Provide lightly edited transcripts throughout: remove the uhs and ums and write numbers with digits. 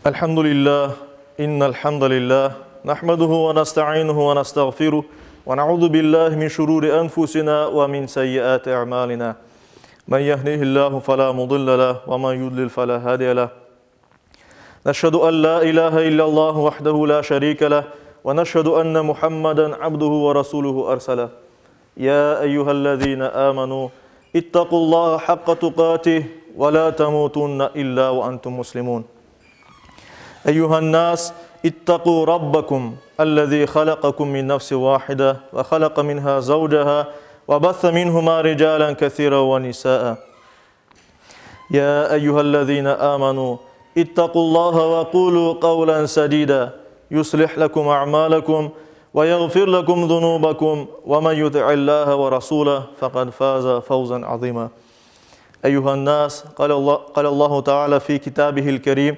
Elhamdülillah, innel hamdalillah, nahmaduhu ve nesta'inuhu ve nestağfiruh ve na'udhu billahi min şururi enfusina ve min seyyiati a'malina. Men yehdihillahu fela mudille leh ve men yudlil fela hadiye leh. Neşhedü en la ilahe illallah vahdehu la şerike leh ve neşhedü enne Muhammeden abduhu ve rasuluhu erseleh. Ya eyyühellezine amenu ittaqullaha hakka tukatih ve la temutunne illa ve entum muslimun. أيها الناس اتقوا ربكم الذي خلقكم من نفس واحدة وخلق منها زوجها وبث منهما رجالا كثيرا ونساء يا أيها الذين آمنوا اتقوا الله وقولوا قولا سديدا يصلح لكم أعمالكم ويغفر لكم ذنوبكم ومن يطع الله ورسوله فقد فاز فوزا عظيما أيها الناس قال الله تعالى في كتابه الكريم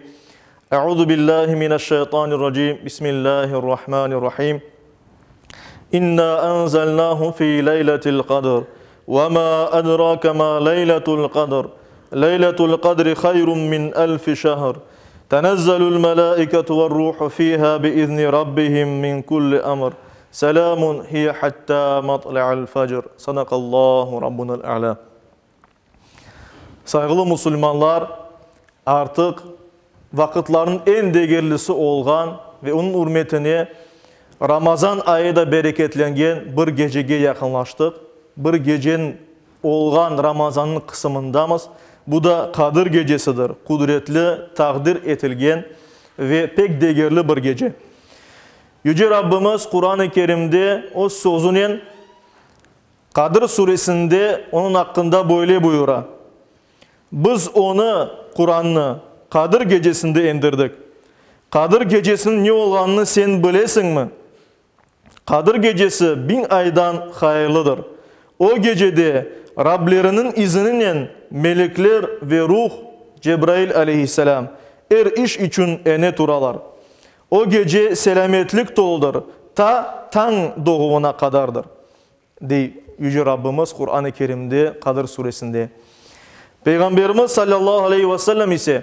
أعوذ بالله من الشيطان الرجيم بسم الله الرحمن الرحيم إنا أنزلناه في ليلة القدر وما أدراك ما ليلة القدر ليلة القدر خير من ألف شهر تنزل الملائكة والروح فيها بإذن ربهم من كل أمر سلام هي حتى مطلع الفجر صدق الله ربنا الأعلى. Saygılı Müslümanlar, artık vakıtların en değerlisi olgan ve onun hürmetine Ramazan ayı da bereketlengen bir gecege yakınlaştık. Bir gecenin olgan Ramazan'ın kısmındamız. Bu da Kadir gecesidir. Kudretli, takdir etilgen ve pek değerli bir gece. Yüce Rabbimiz Kur'an-ı Kerim'de o sözünün Kadir suresinde onun hakkında böyle buyuruyor. Biz onu, Kur'an'ı Kadir gecesinde indirdik. Kadir gecesinin ne olganını sen bilesin mi? Kadir gecesi 1000 aydan hayırlıdır. O gecede Rablerinin izniyle melekler ve ruh Cebrail aleyhisselam iş için ene turalar. O gece selametlik doludur. Ta tan doğumuna kadardır. Dey Yüce Rabbimiz Kur'an-ı Kerim'de Kadir suresinde. Peygamberimiz sallallahu aleyhi ve sellem ise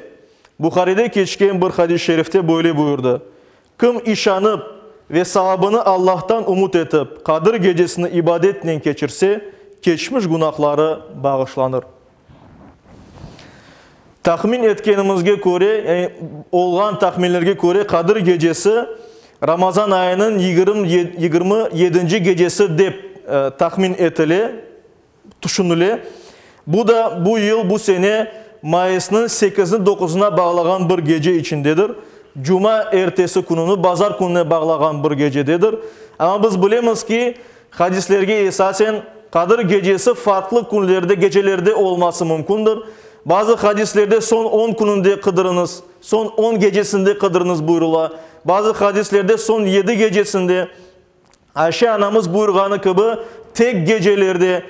Bukhari'de geçen bir hadis-i şerifte böyle buyurdu. Kim işanıp ve sahabını Allah'tan umut etip Kadir gecesini ibadetle geçirse, geçmiş günahları bağışlanır. Tahmin etkenimizge göre, olgan tahminlerge göre Kadir gecesi Ramazan ayının 27. gecesi dep tahmin etili, düşünülü. Bu da bu yıl, bu sene Mayıs'ın 8'ini 9'una bağlanan bir gece içindedir. Cuma ertesi gününü Bazar gününe bağlanan bir gecededir. Ama biz bilemiz ki hadislerge esasen Kadir gecesi farklı günlerde, gecelerde olması mümkündür. Bazı hadislerde son 10 gününde kıdırınız, son 10 gecesinde kıdırınız buyurula. Bazı hadislerde son 7 gecesinde Ayşe anamız buyurganı gibi tek gecelerde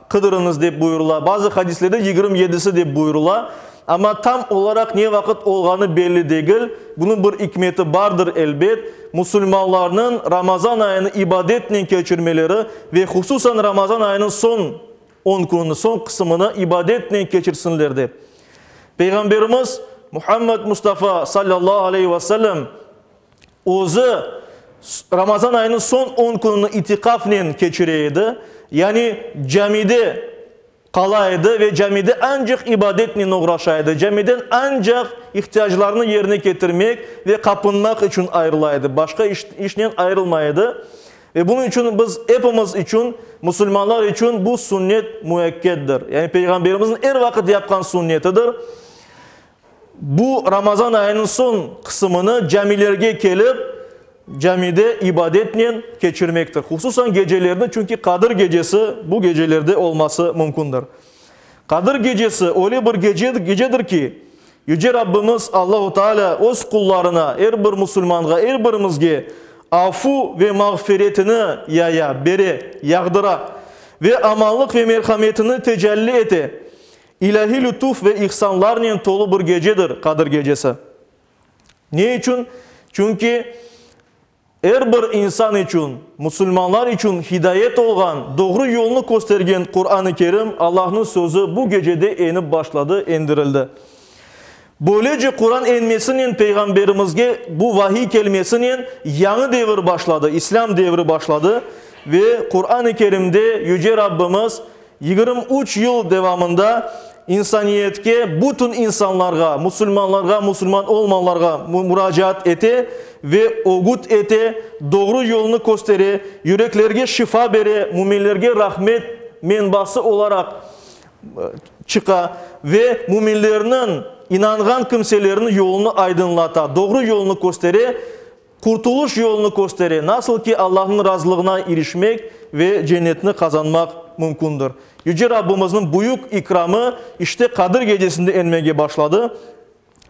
kıdırınız deyip buyurula. Bazı hadislerde 27'si deyip buyurula. Ama tam olarak ne vakit olganı belli değil. Bunun bir hikmeti vardır elbet. Müslümanların Ramazan ayını ibadetle geçirmeleri ve hususan Ramazan ayının son 10 gününü, son kısmını ibadetle geçirsinlerdi. Peygamberimiz Muhammed Mustafa sallallahu aleyhi ve sellem ozu Ramazan ayının son 10 gününü itikafla geçireydi. Yani camide kalaydı ve camide ancak ibadetle uğraşaydı. Camiden ancak ihtiyaçlarını yerine getirmek ve kapınmak için ayrılaydı. Başka işten ayrılmaydı. Ve bunun için biz hepimiz için, Müslümanlar için bu sünnet müekkeddir. Yani Peygamberimizin her vakit yapkan sünnetidir. Bu Ramazan ayının son kısmını camilerge gelip camide ibadetle geçirmektir. Hususan gecelerinde, çünkü Kadir gecesi bu gecelerde olması mümkündür. Kadir gecesi öyle bir gecedir ki Yüce Rabbimiz Allahu Teala öz kullarına, her bir Müslümanğa, her birimizge afu ve mağfiretini yağdıra ve amanlık ve merhametini tecelli ete. İlahi lütuf ve ihsanlarla dolu bir gecedir Kadir gecesi. Ne için? Çünkü her bir insan için, Müslümanlar için hidayet olgan, doğru yolunu göstergen Kur'an-ı Kerim Allah'ın sözü bu gecede enip başladı, indirildi. Böylece Kur'an inmesinin peygamberimizge bu vahiy kelimesinin yanı devir başladı. İslam devri başladı. Ve Kur'an-ı Kerim'de Yüce Rabbimiz 23 yıl devamında insaniyetke bütün insanlarga, Müslümanlarga, Müslüman olmalarga müracaat ete ve ogut ete, doğru yolunu göstere, yüreklerge şifa bere, müminlerge rahmet menbası olarak çıka ve müminlerinin inangan kimselerinin yolunu aydınlata, doğru yolunu göstere, kurtuluş yolunu göstere. Nasıl ki Allah'ın razılığına erişmek ve cennetini kazanmak mümkündür. Yüce Rabbimizin büyük ikramı işte Kadir gecesinde inmeye başladı.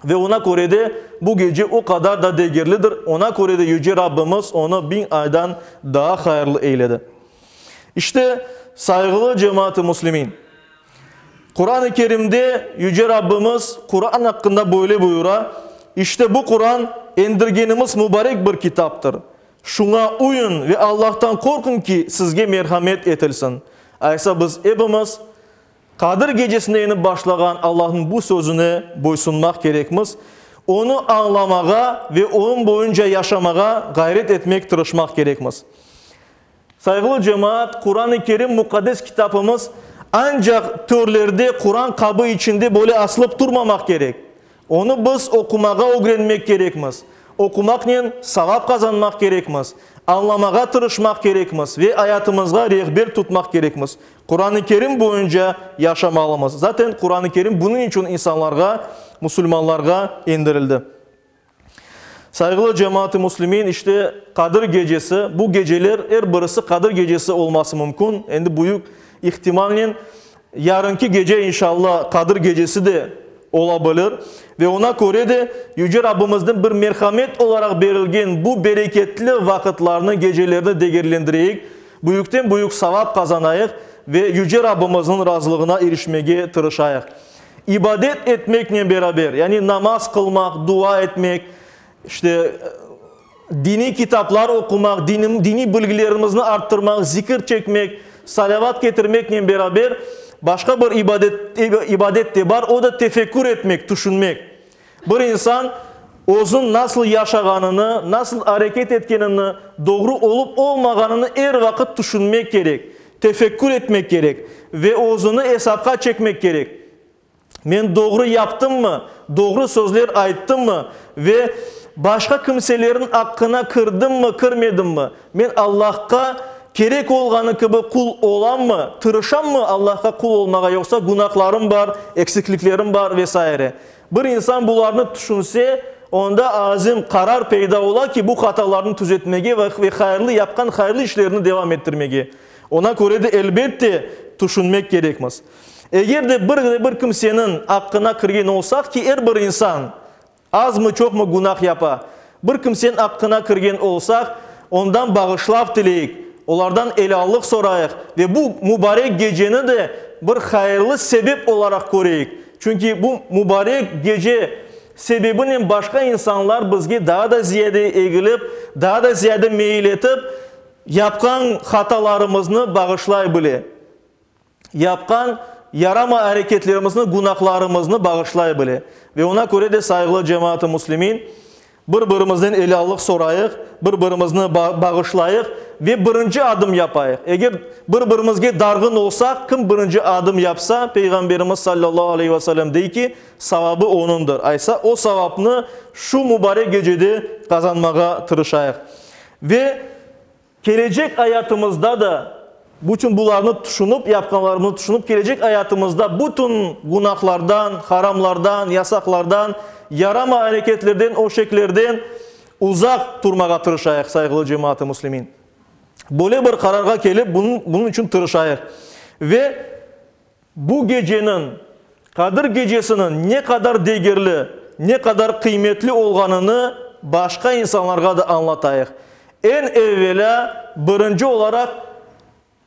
Ve ona göre de bu gece o kadar da değerlidir. Ona göre de Yüce Rabbimiz onu 1000 aydan daha hayırlı eyledi. İşte saygılı cemaat-i Müslümin. Kur'an-ı Kerim'de Yüce Rabbimiz Kur'an hakkında böyle buyura. İşte bu Kur'an indirgenimiz mübarek bir kitaptır. Şuna uyun ve Allah'tan korkun ki sizge merhamet etilsin. Aysa biz hepimiz Kadir gecesinde inip başlayan Allah'ın bu sözüne boysunmak gerekmiz. Onu anlamağa ve onun boyunca yaşamağa gayret etmek, tırışmak gerekmiz. Saygılı cemaat, Kur'an-ı Kerim mukaddes kitabımız ancak türlerde Kur'an kabı içinde böyle asılıp durmamak gerek. Onu biz okumağa öğrenmek gerekmiz. Okumakla savap kazanmak gerekmiz. Anlamağa tırışmak gerekmiz ve hayatımızga rehber tutmak gerekmiz. Kur'an-ı Kerim boyunca yaşamalımız. Zaten Kur'an-ı Kerim bunun için insanlarga, Müslümanlarga indirildi. Saygılı cemaat-i Müslümin, işte Kadir gecesi, bu geceler her birisi Kadir gecesi olması mümkün. Şimdi büyük ihtimalle yarınki gece inşallah Kadir gecesi de olabilir. Ve ona göre de Yüce Rabbimizden bir merhamet olarak verilgen bu bereketli vakitlerini, gecelerini değerlendireyik. Büyükten büyük savap kazanayık ve Yüce Rabbimizin razılığına erişmeye tırışayık. İbadet etmekle beraber, yani namaz kılmak, dua etmek, işte dini kitaplar okumak, dini bilgilerimizi arttırmak, zikir çekmek, salavat getirmekle beraber başka bir ibadet de var. O da tefekkür etmek, düşünmek. Bir insan özün nasıl yaşaganını, nasıl hareket etkenini, doğru olup olmaganını her vakit düşünmek gerek. Tefekkür etmek gerek. Ve özünü hesapka çekmek gerek. Ben doğru yaptım mı? Doğru sözler ayttım mı? Ve başka kimselerin hakkına kırdım mı, kırmadım mı? Ben Allah'a gerek olganı gibi kul olan mı? Tırışan mı Allah'a kul olmağa, yoksa günahlarım var, eksikliklerim var vesaire. Bir insan bunlarını düşünse, onda azim, karar peyda ola ki bu hatalarını düzeltmeye ve hayırlı yapkan hayırlı işlerini devam ettirmeye. Ona göre de elbette düşünmek gerekmez. Eğer de bir kimsenin hakkına kırgın olsak ki her bir insan az mı çok mu günah yapa, bir kimsenin hakkına kırgın olsak ondan bağışlaf dileyik, onlardan helallik sorayık ve bu mübarek geceni de bir hayırlı sebep olarak koruyuk. Çünkü bu mübarek gece sebebinin başka insanlar bizge daha da ziyade eğilip, daha da ziyade meyil etip yapkan hatalarımızı bağışlay bile. Yapkan yarama hareketlerimizin, günahlarımızı bağışlay bile. Ve ona göre de saygılı cemaat-i Müslümin, birbirimizden helallik sorayık, birbirimizni bağışlayık ve birinci adım yapayık. Eğer birbirimizge dargın olsak, kim birinci adım yapsa, Peygamberimiz sallallahu aleyhi ve sellem deyir ki, savabı onundur. Aysa o savabını şu mübarek gecede kazanmağa tırışayık. Ve gelecek hayatımızda da bütün bunlarını düşünüp, yapkanlarını düşünüp, gelecek hayatımızda bütün günahlardan, haramlardan, yasaklardan, yarama hareketlerden, o şekillerden uzak durmağa tırışayık saygılı cemaat-i Müslümin. Böyle bir kararga gelip bunun için tırışayık. Ve bu gecenin, Kadir gecesinin ne kadar değerli, ne kadar kıymetli olganını başka insanlara da anlatayık. En evvela birinci olarak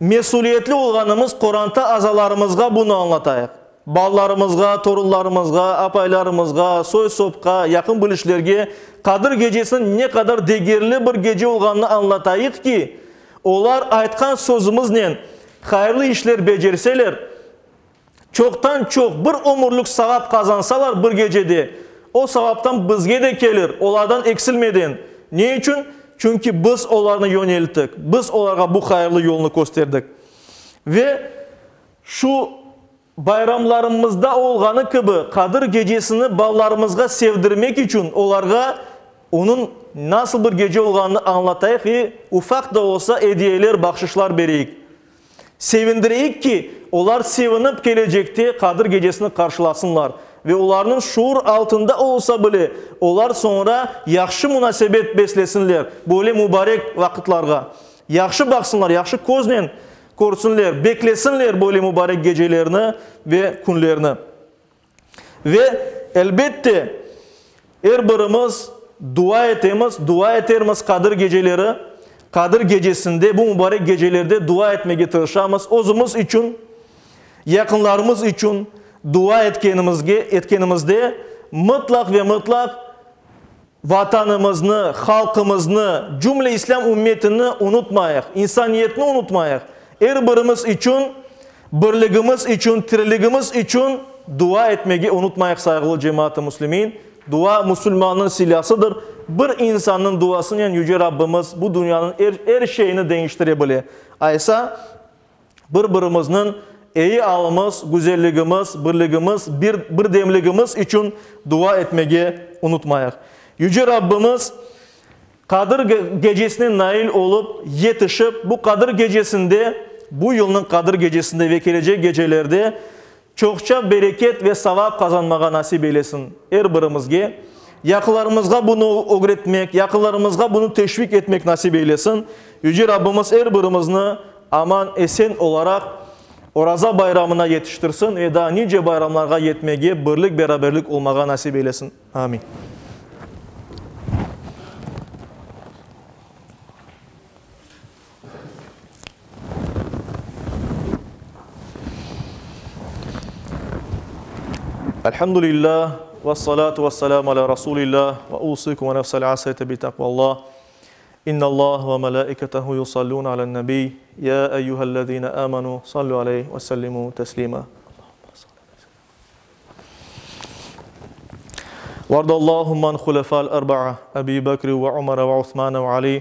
mesuliyetli olganımız Kur'an'ta azalarımızga bunu anlatayık. Ballarımızga, torunlarımızga, apaylarımızga, soy sopka, yakın bilişlerge Kadir gecesinin ne kadar değerli bir gece olganını anlatayık ki onlar aytkan sözümüzle hayırlı işler becerseler, çoktan çok bir ömürlük savap kazansalar bir gecede o savaptan bizge de gelir. Onlardan eksilmedin. Ne için? Çünkü biz onlarını yönelttik. Biz onlara bu hayırlı yolunu gösterdik. Ve şu bayramlarımızda olğanı gibi Kadir gecesini ballarımızga sevdirmek için onlarga onun nasıl bir gece olğanını anlatayıq ve ufak da olsa hediyeler, bahşişler vereyik. Sevindireyik ki onlar sevinip gelecekte Kadir gecesini karşılasınlar. Ve onların şuur altında olsa bile onlar sonra yaxşı münasebet beslesinler. Böyle mübarek vakitlarga. Yaxşı baksınlar, yaxşı közle korsunlar, beklesinler böyle mübarek gecelerini ve günlerini. Ve elbette her birimiz dua etemiz Kadir geceleri. Kadir gecesinde, bu mübarek gecelerde dua etmeye çalışamız. Özümüz için, yakınlarımız için dua etkenimizde mutlak ve mutlak vatanımızı, halkımızı, cümle İslam ümmetini unutmayıq, insaniyetini unutmayıq. Her birimiz için, birligimiz için, tirligimiz için dua etmeyi unutmayıq saygılı cemaat-i müslimin. Dua Müslümanın silahıdır. Bir insanın duasını yani Yüce Rabbimiz bu dünyanın her şeyini değiştirebilir. Aysa birbirimizin iyi alımız, güzelliğimiz, birliğimiz, bir demliğimiz için dua etmeyi unutmayıq. Yüce Rabbimiz Kadir gecesine nail olup yetişip bu Kadir gecesinde, bu yılın Kadir gecesinde ve gelecek gecelerde çokça bereket ve savap kazanmağa nasip eylesin her birimizge. Yakınlarımızga bunu öğretmek, yakınlarımızga bunu teşvik etmek nasip eylesin. Yüce Rabbimiz her birimizni aman esen olarak Oraza bayramına yetiştirsin ve daha nice bayramlarga yetmeye, birlik beraberlik olmağa nasip eylesin. Amin. Elhamdülillah ve salatu ve selamu ala Resulillah ve usikum ve nefsel asayete bi takvallah. İnna Allah ve melaiketehu yusallun alen nebi. Ya eyyühellezine amanu sallu aleyhi ve sellimu teslima. وارض اللهم عن خلفاء الأربعة أبي بكر وعمر وعثمان وعلي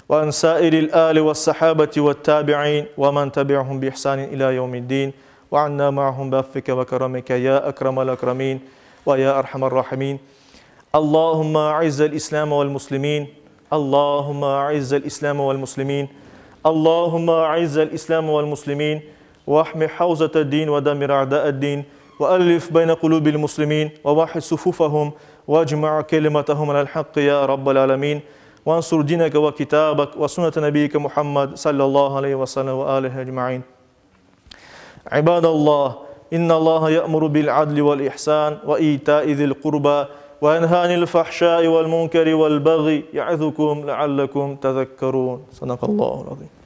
وعن سائر الآل والصحابة والتابعين ومن تبعهم بإحسان إلى يوم الدين وعنا معهم بعفوك وكرمك يا أكرم الأكرمين ويا أرحم الراحمين. اللهم أعز الإسلام والمسلمين. اللهم أعز الإسلام والمسلمين. اللهم أعز الإسلام والمسلمين واحمي حوزة الدين ودمر أعداء الدين وألف بين قلوب المسلمين ووحد صفوفهم واجمع كلمتهم على الحق يا رب العالمين وانصر دينك وكتابك وسنة نبيك محمد صلى الله عليه وسلم وآله أجمعين. عباد الله إن الله يأمر بالعدل والإحسان وإيتاء ذي القربى وينهى عن الفحشاء والمنكر والبغي يعظكم لعلكم تذكرون. صدق الله العظيم.